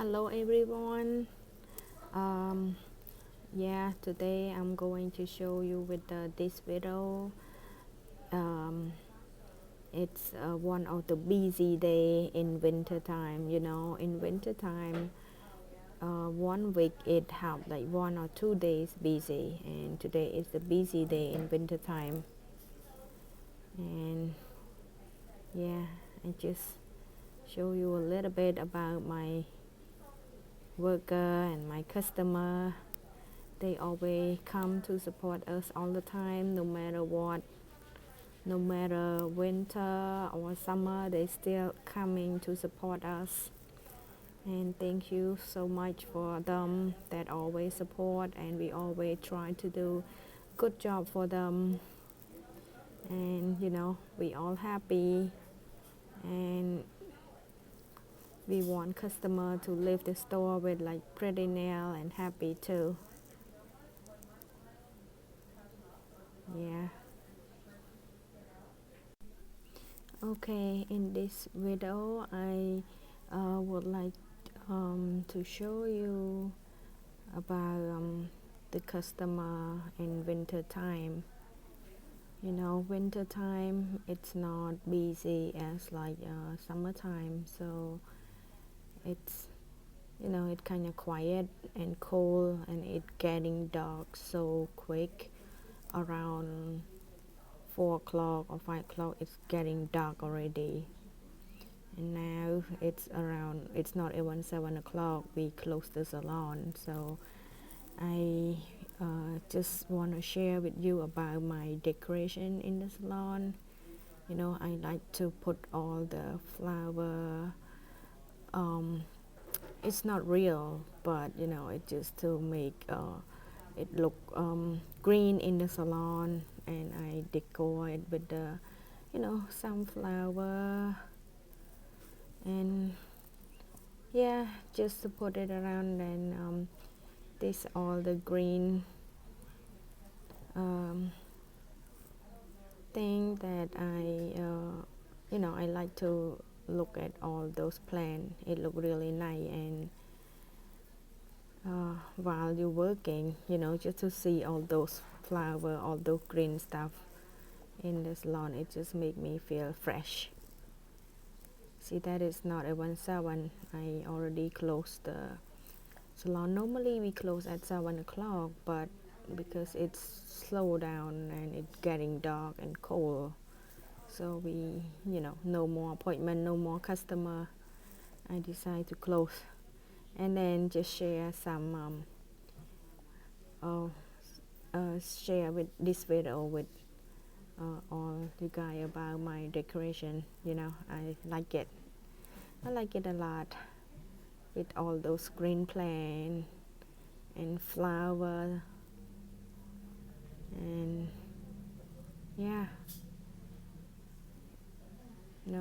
Hello everyone. um, Today I'm going to show you with this video. It's one of the busy day in winter time. In winter time, 1 week it have like 1 or 2 days busy, and today is the busy day in winter time. And I just show you a little bit about my worker and my customer. They always come to support us all the time, no matter what, no matter winter or summer, they still coming to support us. And thank you so much for them that always support, and we always try to do good job for them. And we all happy, and we want customer to leave the store with like pretty nail and happy too. Okay, in this video I would like to show you about the customer in winter time. Winter time it's not busy as like summertime, so it's it's kind of quiet and cold, and it getting dark so quick. Around 4 o'clock or 5 o'clock it's getting dark already, and now it's not even 7 o'clock, we close the salon. So I just want to share with you about my decoration in the salon. I like to put all the flower. It's not real, but it just to make it look green in the salon, and I decor it with the sunflower, and just to put it around. And this all the green thing that I like to look at all those plants. It look really nice, and while you're working, just to see all those flower, all those green stuff in the salon, it just make me feel fresh. See, that is not even 7. I already closed the salon. Normally we close at 7 o'clock, but because it's slow down and it's getting dark and cold, so we no more appointment, no more customer, I decide to close. And then just share some share with this video with all you guys about my decoration. I like it a lot, with all those green plants and flower, and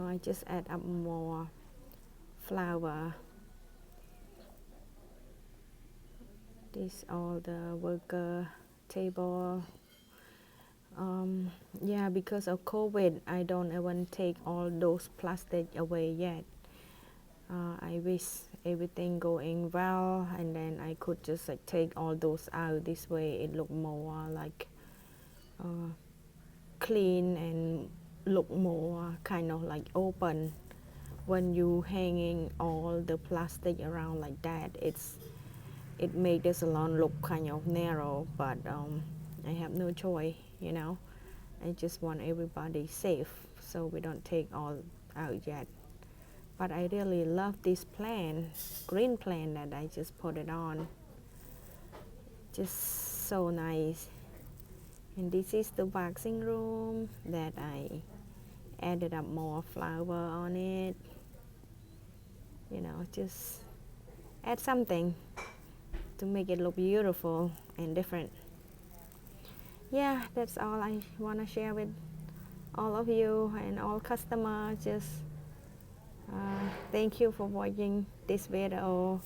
I just add up more flower. This all the worker table. Because of COVID, I don't even take all those plastic away yet. I wish everything going well, and then I could just like take all those out. This way it look more like clean and look more kind of like open. When you hanging all the plastic around like that, it made the salon look kind of narrow, but I have no choice. I just want everybody safe, so we don't take all out yet. But I really love this plant, green plant that I just put it on. Just so nice. And this is the waxing room that I added up more flower on it. Just add something to make it look beautiful and different. That's all I want to share with all of you and all customers. Just thank you for watching this video.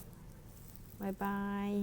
Bye bye.